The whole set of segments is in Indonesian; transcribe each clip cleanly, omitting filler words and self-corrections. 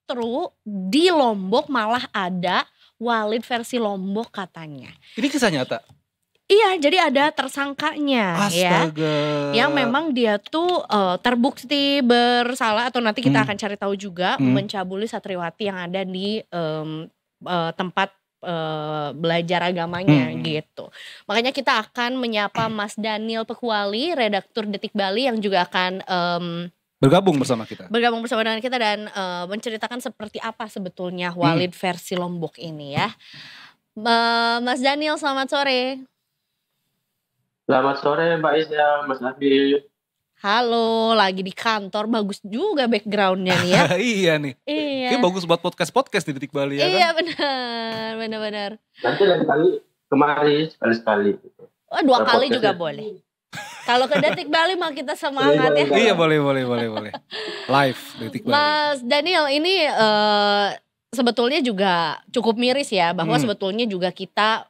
justru di Lombok malah ada Walid versi Lombok katanya. Ini kisah nyata? Iya, jadi ada tersangkanya ya, Astaga. yang memang dia tuh terbukti bersalah atau nanti kita akan cari tahu juga mencabuli Satriwati yang ada di tempat belajar agamanya gitu. Makanya kita akan menyapa Mas Daniel Pekuali, redaktur Detik Bali yang juga akan bergabung bersama dengan kita dan menceritakan seperti apa sebetulnya Walid versi Lombok ini ya. Mas Daniel, selamat sore. Selamat sore Mbak Isya, Mas Nabil. Halo, lagi di kantor, bagus juga backgroundnya nih ya. Iya nih, kayak bagus buat podcast di Detik Bali ya kan? Iya benar. Nanti lain kali kemari sekali-sekali. Oh, 2 kali juga boleh. Kalau ke Detik Bali mah kita semangat ya. Iya boleh. Live Detik Bali. Mas Daniel, ini sebetulnya juga cukup miris ya, bahwa sebetulnya juga kita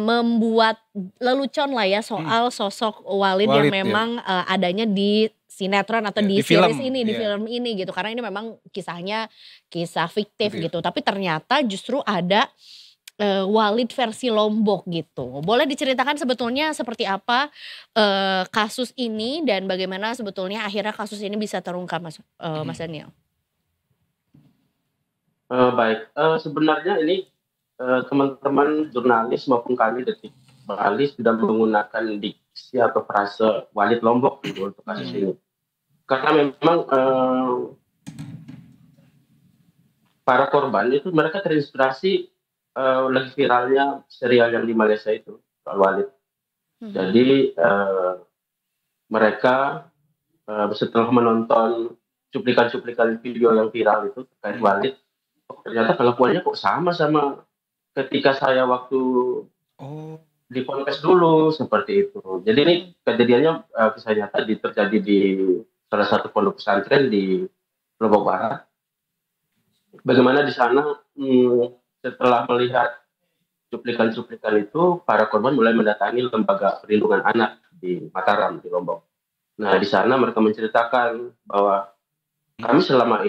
membuat lelucon lah ya soal sosok Walid yang memang adanya di sinetron atau di series ini, di film ini gitu. Karena ini memang kisah fiktif gitu. Tapi ternyata justru ada Walid versi Lombok gitu. Boleh diceritakan sebetulnya seperti apa kasus ini dan bagaimana sebetulnya akhirnya kasus ini bisa terungkap, Mas Daniel? Baik, sebenarnya ini teman-teman jurnalis maupun kami Detik Bali sudah menggunakan diksi atau frase Walid Lombok gitu untuk kasus ini. Karena memang para korban itu mereka terinspirasi lagi viralnya serial yang di Malaysia itu soal Walid. Jadi mereka setelah menonton cuplikan-cuplikan video yang viral itu terkait Walid, ternyata kelakuannya kok sama ketika saya waktu di Ponpes dulu seperti itu. Jadi ini kejadiannya kisah nyata terjadi di salah satu pondok pesantren di Lombok Barat. Bagaimana di sana setelah melihat cuplikan-cuplikan itu, para korban mulai mendatangi lembaga perlindungan anak di Mataram di Lombok. Nah di sana mereka menceritakan bahwa kami selama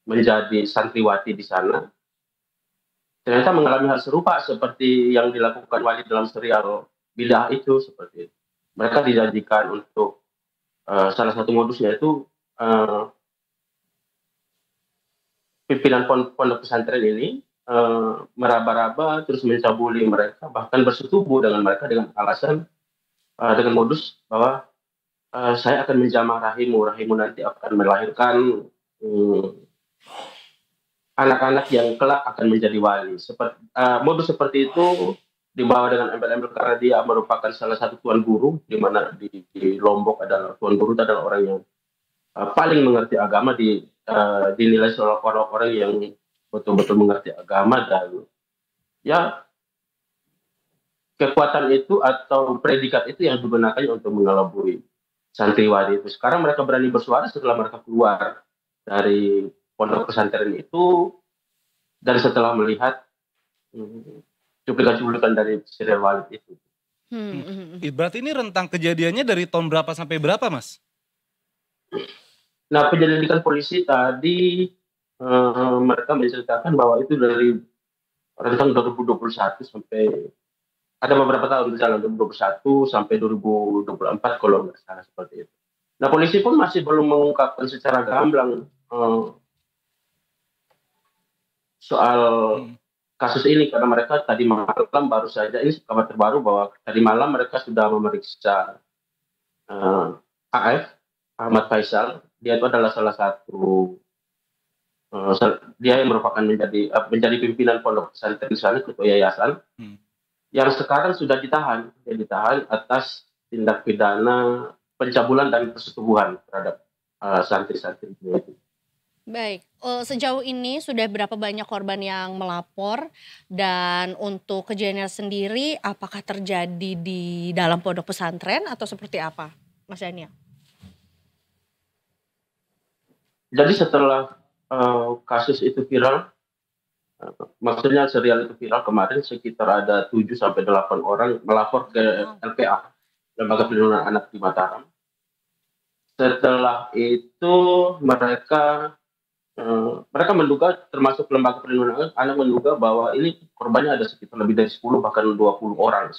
menjadi santriwati di sana, ternyata mengalami hal serupa seperti yang dilakukan Walid dalam serial Bidah itu seperti itu. Mereka dijanjikan untuk salah satu modusnya itu pimpinan pondok pesantren ini meraba-raba terus mencabuli mereka, bahkan bersetubuh dengan mereka dengan alasan dengan modus bahwa saya akan menjamah rahimu nanti akan melahirkan anak-anak yang kelak akan menjadi wali. Modus seperti itu dibawa dengan embel-embel karena dia merupakan salah satu tuan guru, di mana di Lombok adalah tuan guru adalah orang yang paling mengerti agama, dinilai seorang orang-orang yang betul-betul mengerti agama, dan ya kekuatan itu atau predikat itu yang digunakan untuk mengelabui santriwati itu. Sekarang mereka berani bersuara setelah mereka keluar dari pondok pesantren itu dan setelah melihat cuplikan-cuplikan dari serial Walid itu. Berarti ini rentang kejadiannya dari tahun berapa sampai berapa, Mas? Nah, penyelidikan polisi tadi mereka menceritakan bahwa itu dari rentang 2021 sampai ada beberapa tahun berjalan 2021 sampai 2024 kalau nggak salah seperti itu. Nah, polisi pun masih belum mengungkapkan secara gamblang soal kasus ini karena mereka tadi malam baru saja, ini kabar terbaru bahwa tadi malam mereka sudah memeriksa AF Ahmad Faisal. Dia itu adalah salah satu dia yang merupakan menjadi pimpinan pondok pesantren di sana, ketua yayasan yang sekarang sudah ditahan atas tindak pidana pencabulan dan persetubuhan terhadap santri-santri itu. Baik, sejauh ini sudah berapa banyak korban yang melapor, dan untuk kejadian sendiri apakah terjadi di dalam pondok pesantren atau seperti apa, Mas Daniel? Jadi setelah kasus itu viral, maksudnya serial itu viral kemarin, sekitar ada 7-8 orang melapor ke LPA, Lembaga Perlindungan Anak di Mataram. Setelah itu mereka mereka menduga, termasuk lembaga perlindungan anak menduga bahwa ini korbannya ada sekitar lebih dari 10 bahkan 20 orang.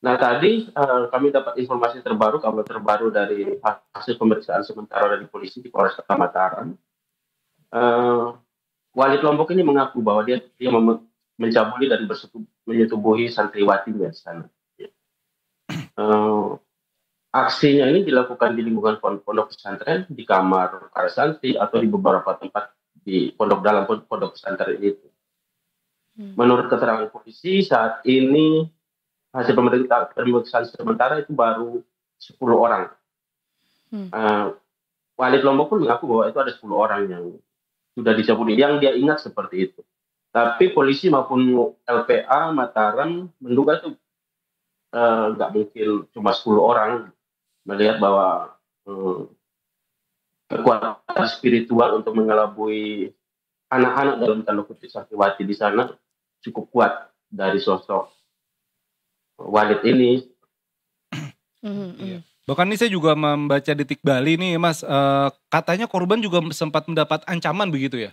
Nah tadi kami dapat informasi terbaru, kabar terbaru dari hasil pemeriksaan sementara dari polisi di Polresta Mataram. Walid Lombok ini mengaku bahwa dia mencabuli dan menyetubuhi santriwatinya di sana. Aksinya ini dilakukan di lingkungan pondok pesantren, di kamar para santri, atau di beberapa tempat di dalam pondok pesantren itu. Menurut keterangan polisi, saat ini hasil pemeriksaan sementara itu baru 10 orang. Walid Lombok pun mengaku bahwa itu ada 10 orang yang sudah dicabuli, yang dia ingat seperti itu. Tapi polisi maupun LPA Mataram menduga itu nggak mungkin cuma 10 orang, melihat bahwa kekuatan spiritual untuk mengelabui anak-anak dalam tanda kutip santriwati di sana cukup kuat dari sosok Walid ini. Bahkan ini saya juga membaca di Tik Bali nih Mas, katanya korban juga sempat mendapat ancaman begitu ya?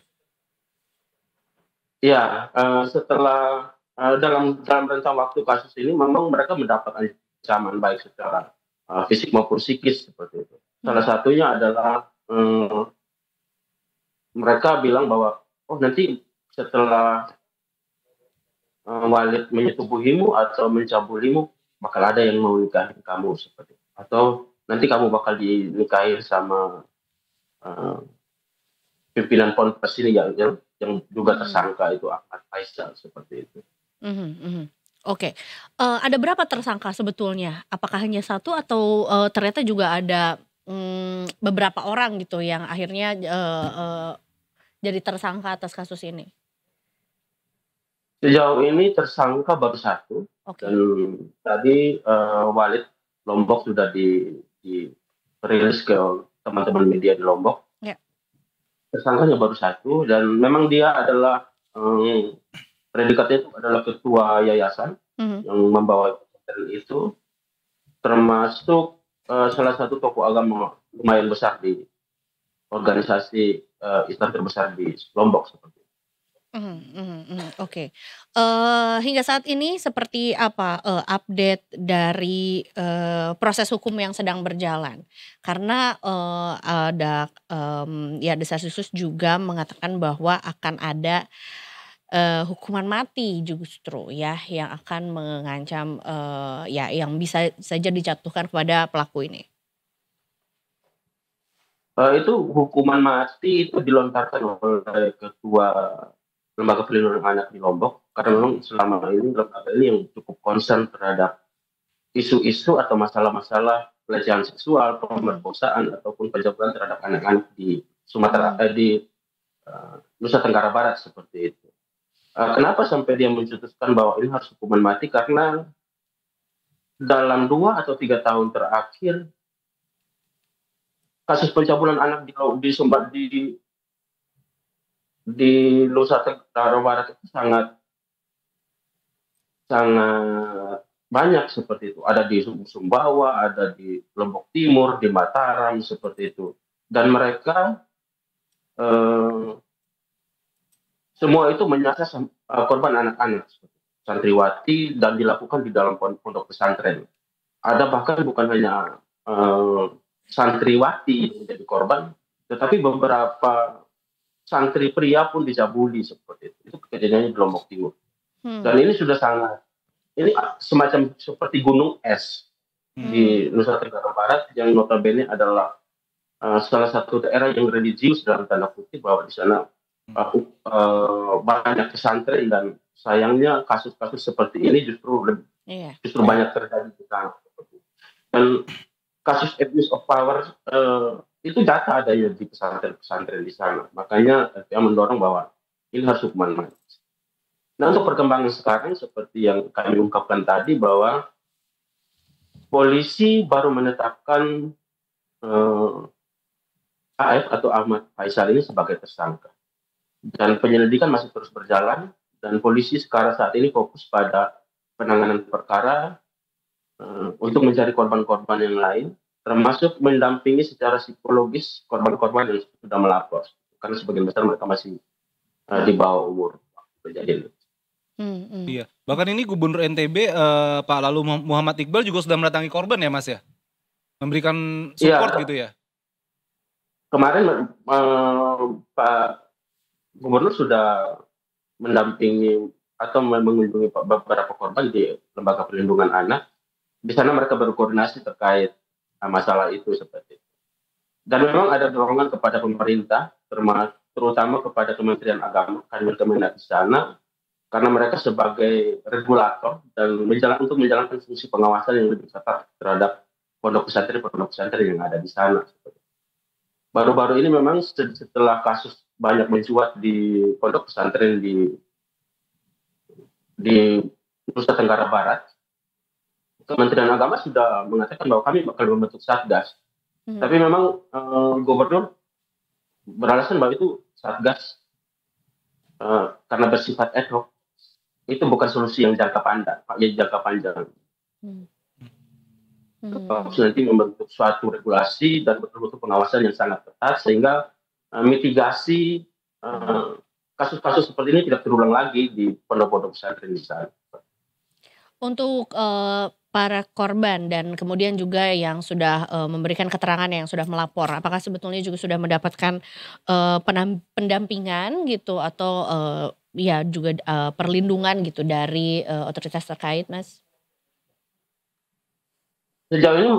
Ya, setelah dalam rentang waktu kasus ini memang mereka mendapat ancaman baik secara fisik maupun psikis seperti itu. Salah satunya adalah mereka bilang bahwa nanti setelah Walid menyetubuhimu atau mencabulimu, bakal ada yang mau nikahin kamu seperti itu. Atau nanti kamu bakal dinikahin sama pimpinan ponpes ini yang juga tersangka itu Ahmad Faisal seperti itu. Oke. Ada berapa tersangka sebetulnya? Apakah hanya satu atau ternyata juga ada beberapa orang gitu yang akhirnya jadi tersangka atas kasus ini? Sejauh ini tersangka baru satu. Dan tadi Walid Lombok sudah dirilis ke teman-teman media di Lombok. Tersangkanya baru satu dan memang dia adalah predikatnya itu adalah ketua yayasan yang membawa itu, termasuk salah satu tokoh agama lumayan besar di organisasi Islam terbesar di Lombok seperti itu. Oke. Hingga saat ini seperti apa update dari proses hukum yang sedang berjalan? Karena ada ya desas-desus juga mengatakan bahwa akan ada hukuman mati justru ya yang akan mengancam ya yang bisa saja dijatuhkan kepada pelaku ini. Itu hukuman mati itu dilontarkan oleh ketua Lembaga Perlindungan Anak di Lombok, karena memang selama ini lembaga ini yang cukup concern terhadap isu-isu atau masalah-masalah pelecehan seksual, pemerkosaan ataupun pencabulan terhadap anak-anak di Sumatera di Nusa Tenggara Barat seperti itu. Kenapa sampai dia mencetuskan bahwa ini harus hukuman mati? Karena dalam 2 atau 3 tahun terakhir kasus pencabulan anak di Nusa Tenggara Barat itu sangat banyak seperti itu. Ada di Sumbawa, ada di Lombok Timur, di Mataram seperti itu. Dan mereka semua itu menyasar korban anak-anak santriwati dan dilakukan di dalam pondok pesantren. Ada bahkan bukan hanya santriwati yang menjadi korban, tetapi beberapa santri pria pun dicabuli seperti itu. Itu kejadiannya di Lombok Timur. Dan ini sudah ini semacam seperti gunung es di Nusa Tenggara Barat yang notabene adalah salah satu daerah yang religius dalam tanda kutip, bahwa di sana banyak pesantren dan sayangnya kasus-kasus seperti ini justru banyak terjadi di sana. Dan kasus abuse of power itu data adanya di pesantren-pesantren di sana. Makanya dia mendorong bahwa ini harus hukuman mati. Nah, untuk perkembangan sekarang seperti yang kami ungkapkan tadi, bahwa polisi baru menetapkan AF atau Ahmad Faisal ini sebagai tersangka. Dan penyelidikan masih terus berjalan dan polisi sekarang saat ini fokus pada penanganan perkara untuk mencari korban-korban yang lain. termasuk mendampingi secara psikologis korban-korban yang sudah melapor, karena sebagian besar mereka masih di bawah umur kejadian. Iya, bahkan ini Gubernur NTB Pak Lalu Muhammad Iqbal juga sudah mendatangi korban ya Mas ya, memberikan support gitu ya. Kemarin Pak Gubernur sudah mendampingi atau mengunjungi beberapa korban di Lembaga Perlindungan Anak. Di sana mereka berkoordinasi terkait masalah itu seperti itu. Dan memang ada dorongan kepada pemerintah, terutama kepada Kementerian Agama, Kanwil Kemenak di sana, karena mereka sebagai regulator dan untuk menjalankan fungsi pengawasan yang lebih ketat terhadap pondok pesantren yang ada di sana. Baru-baru ini memang setelah kasus banyak mencuat di pondok pesantren di Nusa Tenggara Barat, Kementerian Agama sudah mengatakan bahwa kami bakal membentuk satgas. Tapi memang Gubernur beralasan bahwa itu satgas karena bersifat ad hoc, itu bukan solusi yang jangka panjang. Harus nanti membentuk suatu regulasi dan betul-betul pengawasan yang sangat ketat sehingga mitigasi kasus-kasus seperti ini tidak terulang lagi di pondok-pondok pesantren di sana. Untuk para korban dan kemudian juga yang sudah memberikan keterangan, yang sudah melapor, apakah sebetulnya juga sudah mendapatkan pendampingan gitu atau ya juga perlindungan gitu dari otoritas terkait, Mas? Sejauh ini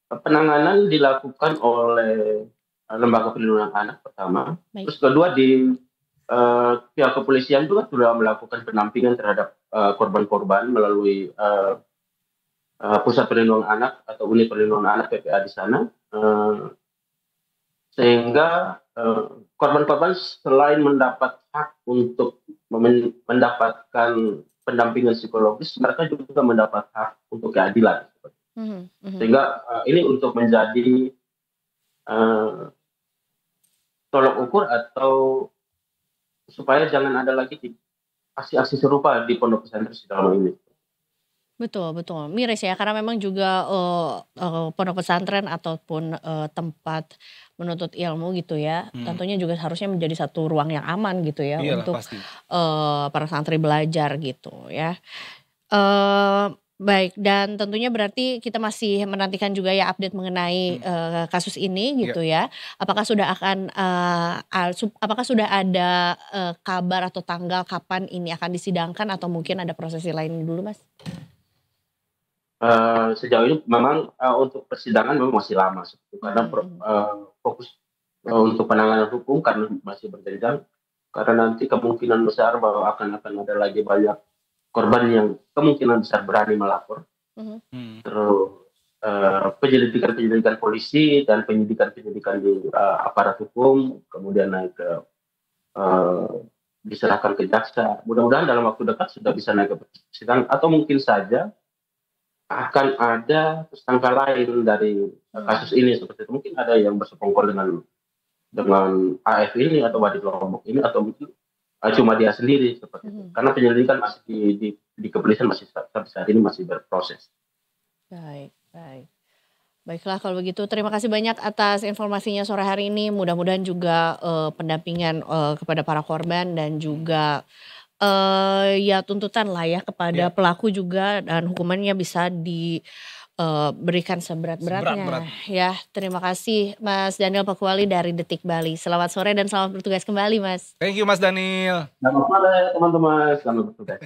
penanganan dilakukan oleh Lembaga Perlindungan Anak pertama. Terus kedua di pihak kepolisian juga sudah melakukan pendampingan terhadap korban-korban melalui Pusat Perlindungan Anak atau Unit Perlindungan Anak PPA di sana. Sehingga korban-korban selain mendapat hak untuk mendapatkan pendampingan psikologis, mereka juga mendapat hak untuk keadilan. Sehingga ini untuk menjadi tolok ukur atau supaya jangan ada lagi aksi-aksi serupa di pondok pesantren selama ini. Betul, miris ya, karena memang juga pondok pesantren ataupun tempat menuntut ilmu gitu ya, tentunya juga harusnya menjadi satu ruang yang aman gitu ya. Iyalah, untuk pasti. Para santri belajar gitu ya. Baik, dan tentunya berarti kita masih menantikan juga ya update mengenai kasus ini gitu ya. Apakah sudah ada kabar atau tanggal kapan ini akan disidangkan atau mungkin ada prosesi lain dulu, Mas? Sejauh ini memang untuk persidangan memang masih lama karena fokus untuk penanganan hukum karena masih berjenjang, karena nanti kemungkinan besar bahwa akan ada lagi banyak korban yang kemungkinan besar berani melapor. Terus penyelidikan polisi dan penyidikan di aparat hukum kemudian naik ke diserahkan ke jaksa. Mudah-mudahan dalam waktu dekat sudah bisa naik ke persidangan atau mungkin saja akan ada tersangka lain dari kasus ini seperti itu. Mungkin ada yang bersekongkol dengan AF ini atau Wadi Lombok ini atau mungkin cuma dia sendiri seperti itu. Karena penyelidikan masih di kepolisian masih sampai saat ini masih berproses. Baik. Baiklah kalau begitu, terima kasih banyak atas informasinya sore hari ini. Mudah-mudahan juga pendampingan kepada para korban dan juga ya tuntutan lah ya kepada pelaku juga dan hukumannya bisa diberikan seberat-beratnya. Ya, terima kasih Mas Daniel Pakuali dari Detik Bali. Selamat sore dan selamat bertugas kembali, Mas. Thank you Mas Daniel. Selamat sore teman-teman, selamat bertugas.